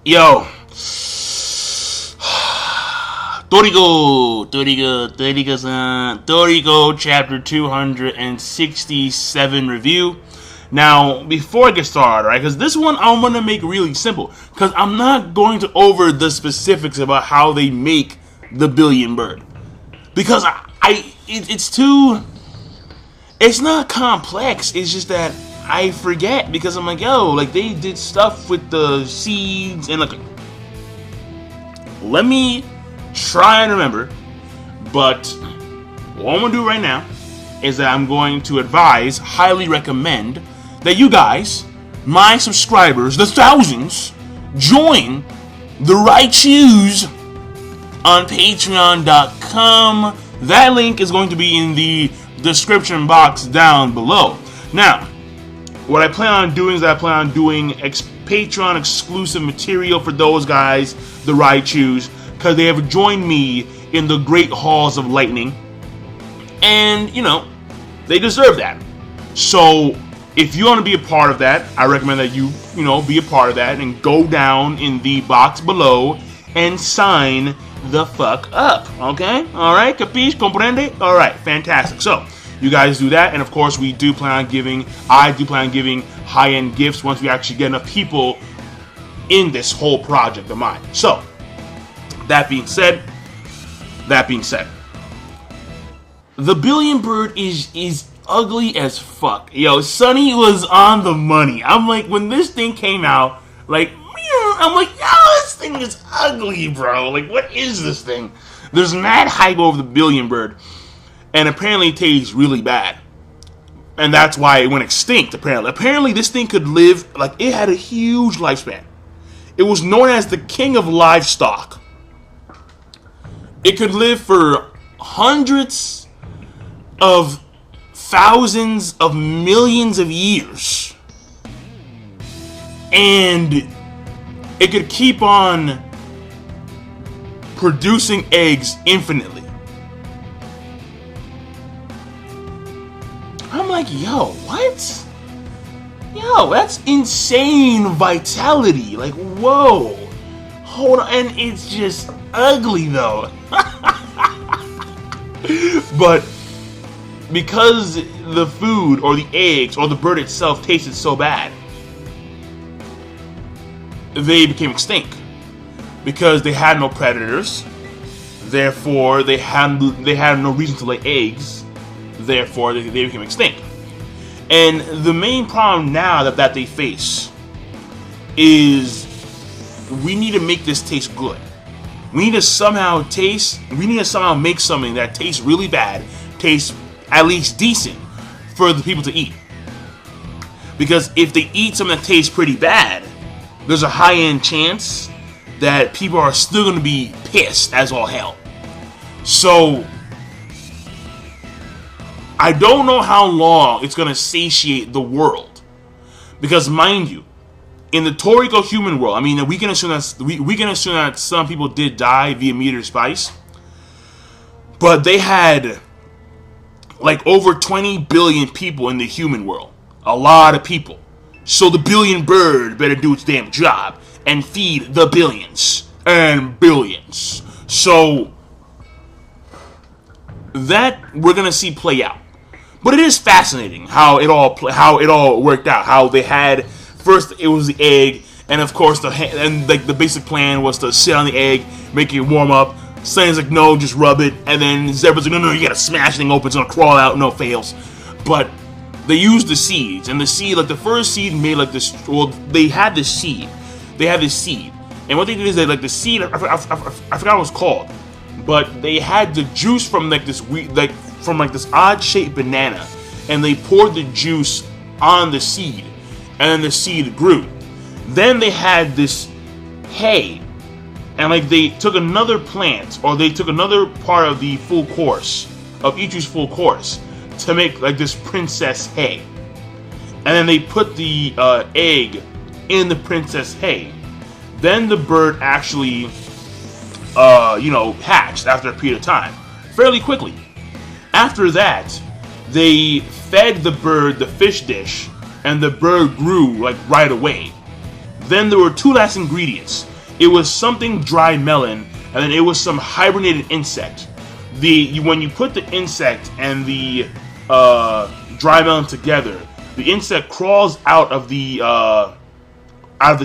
Yo. Toriko chapter 267 review. Now, before I get started, right, because this one I'm going to make really simple, because I'm not going to over the specifics about how they make the billion bird, because it's not complex, it's just that I forget, because I'm like, yo, like, they did stuff with the seeds, and like, let me try and remember, but what I'm going to do right now is that I'm going to advise, highly recommend, that you guys, my subscribers, the thousands, join the right shoes on patreon.com. That link is going to be in the description box down below. Now, what I plan on doing is that I plan on doing Patreon exclusive material for those guys, the right shoes, because they have joined me in the great halls of lightning, and you know, they deserve that. So if you want to be a part of that, I recommend that you be a part of that and go down in the box below and sign the fuck up. Okay? Alright? Capiche? Comprende? Alright, fantastic. So you guys do that, and of course I do plan on giving high-end gifts once we actually get enough people in this whole project of mine. So that being said, the billion bird is ugly as fuck. Yo, Sonny was on the money. I'm like, when this thing came out, like, I'm like, yo, this thing is ugly, bro. Like, what is this thing? There's mad hype over the billion bird, and apparently it tastes really bad. And that's why it went extinct, apparently. Apparently this thing could live, like, it had a huge lifespan. It was known as the king of livestock. It could live for hundreds of thousands of millions of years, and it could keep on producing eggs infinitely. I'm like, yo, what? Yo, that's insane vitality. Like, whoa. Hold on. And it's just ugly, though. But because the food or the eggs or the bird itself tasted so bad, they became extinct because they had no predators. Therefore, they had no reason to lay eggs. Therefore, they became extinct. And the main problem now that they face is we need to make this taste good. We need to somehow make something that tastes really bad taste at least decent for the people to eat. Because if they eat something that tastes pretty bad, there's a high-end chance that people are still going to be pissed as all hell. So I don't know how long it's going to satiate the world. Because mind you, in the Toriko human world, I mean, we can assume that some people did die via meteor spice, but they had like over 20 billion people in the human world. A lot of people. So the billion bird better do its damn job and feed the billions and billions. So that we're gonna see play out. But it is fascinating how it all worked out. How they had first it was the egg, and of course the basic plan was to sit on the egg, make it warm up. Sonny's like, no, just rub it. And then Zebra's like, no, you gotta smash the thing open, it's gonna crawl out, no fails. But they used the seeds, and the seed, like the first seed made like this, well, they had this seed. And what they did is like the seed, I forgot what it was called. But they had the juice from like this odd shaped banana, and they poured the juice on the seed, and then the seed grew. Then they had this hay, and like they took another plant, or they took another part of the full course, of Ichi's full course, to make like this princess hay. And then they put the egg in the princess hay. Then the bird actually, hatched after a period of time, fairly quickly. After that, they fed the bird the fish dish, and the bird grew like right away. Then there were two last ingredients. It was something dry melon, and then it was some hibernated insect. When you put the insect and the dry melon together, the insect crawls out of the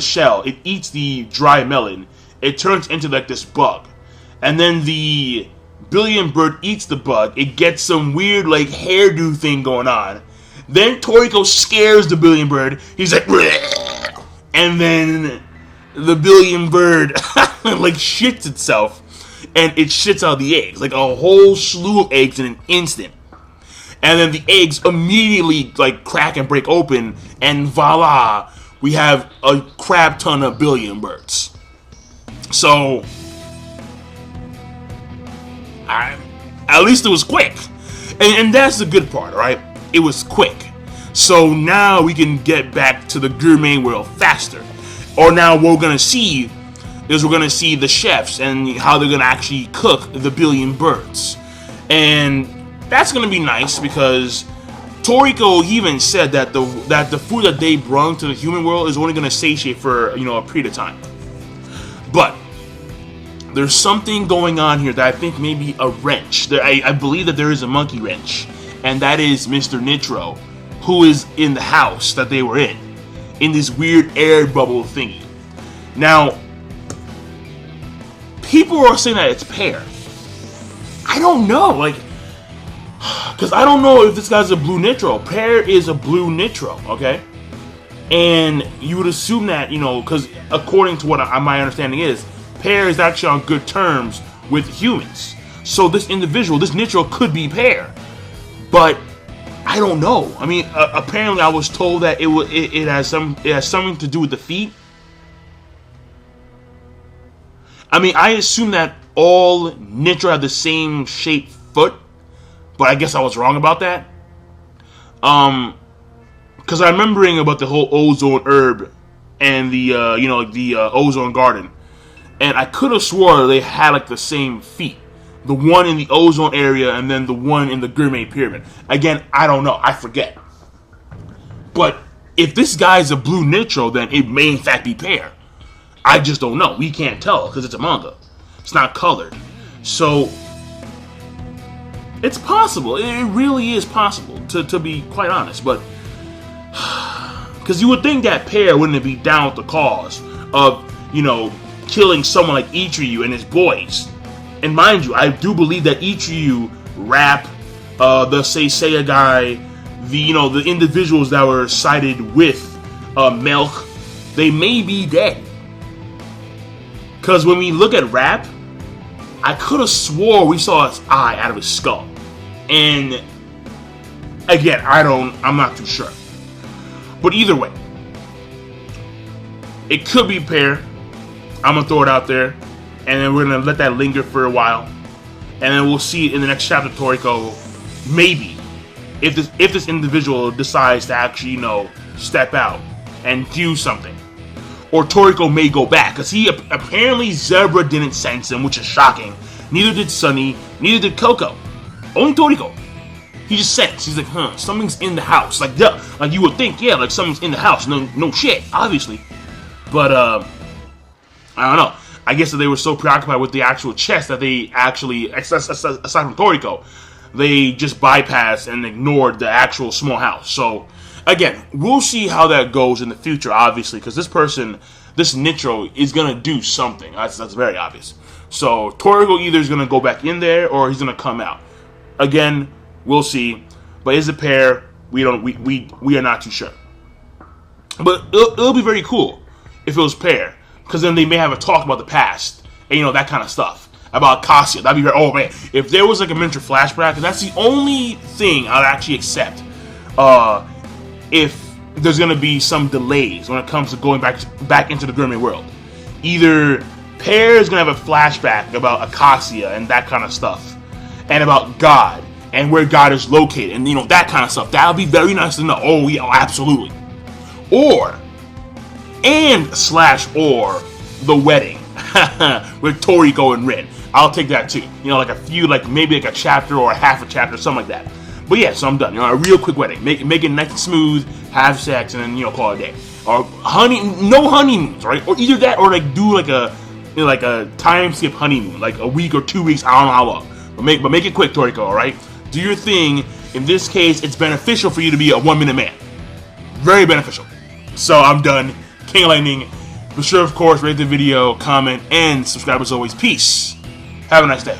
shell. It eats the dry melon. It turns into like this bug, and then the billion bird eats the bug. It gets some weird like hairdo thing going on. Then Toriko scares the billion bird. He's like, bleh! And then the billion bird like shits itself, and it shits out the eggs, like a whole slew of eggs in an instant. And then the eggs immediately like crack and break open, and voila, we have a crap ton of billion birds. So, at least it was quick, and that's the good part, right? It was quick. So now we can get back to the gourmet world faster. Or now what we're gonna see is we're gonna see the chefs and how they're gonna actually cook the billion birds, and that's gonna be nice because Toriko even said that the food that they brought to the human world is only gonna satiate for a period of time. But there's something going on here that I think may be a wrench. I believe that there is a monkey wrench, and that is Mr. Nitro, who is in the house that they were in this weird air bubble thingy. Now, people are saying that it's Pear. I don't know, because I don't know if this guy's a blue Nitro. Pear is a blue Nitro, okay? And you would assume that, because according to what my understanding is, Pear is actually on good terms with humans. So this individual, this Nitro, could be Pear. But I don't know. I mean, apparently I was told that it has something to do with the feet. I mean, I assume that all Nitro have the same shaped foot, but I guess I was wrong about that. Because I'm remembering about the whole ozone herb and the ozone garden, and I could have swore they had like the same feet. The one in the ozone area and then the one in the gourmet pyramid. Again, I don't know. I forget. But if this guy's a blue Nitro, then it may in fact be Pear. I just don't know. We can't tell because it's a manga. It's not colored. So, it's possible. It really is possible, to be quite honest. But, because you would think that Pear wouldn't be down with the cause of, killing someone like Ichiryu and his boys. And mind you, I do believe that Ichiryu, Rap, the Seiya guy, the individuals that were sided with Milk, they may be dead. Because when we look at Rap, I could have swore we saw his eye out of his skull. And again, I'm not too sure. But either way, it could be Pear. I'm gonna throw it out there. And then we're gonna let that linger for a while, and then we'll see in the next chapter, Toriko, maybe if this individual decides to actually step out and do something, or Toriko may go back because he apparently Zebra didn't sense him, which is shocking. Neither did Sunny, neither did Coco. Only Toriko. He just sensed. He's like, something's in the house. Like you would think, yeah, like something's in the house. No shit, obviously, but I don't know. I guess that they were so preoccupied with the actual chest that they actually, aside from Toriko, they just bypassed and ignored the actual small house. So, again, we'll see how that goes in the future, obviously, because this Nitro, is going to do something. That's very obvious. So, Toriko either is going to go back in there or he's going to come out. Again, we'll see. But is it Pear? We are not too sure. But it'll be very cool if it was Pear. Because then they may have a talk about the past and that kind of stuff about Cassia. That'd be very. Oh man, if there was like a miniature flashback, that's the only thing I'd actually accept. If there's gonna be some delays when it comes to going back into the gourmet world, either Pear is gonna have a flashback about Acacia and that kind of stuff, and about God and where God is located, and that kind of stuff. That would be very nice to know. Oh yeah, absolutely. Or the wedding with Toriko and Rin. I'll take that too. Maybe a chapter or a half a chapter, something like that. But yeah, so I'm done. A real quick wedding. Make it nice and smooth, have sex, and then call it a day. Or no honeymoons, right? Or either that, or do a like a time skip honeymoon, like a week or 2 weeks. I don't know how long, but make it quick, Toriko. All right, do your thing. In this case, it's beneficial for you to be a 1 minute man. Very beneficial. So I'm done. King of Lightning. Be sure, of course, rate the video, comment, and subscribe as always. Peace. Have a nice day.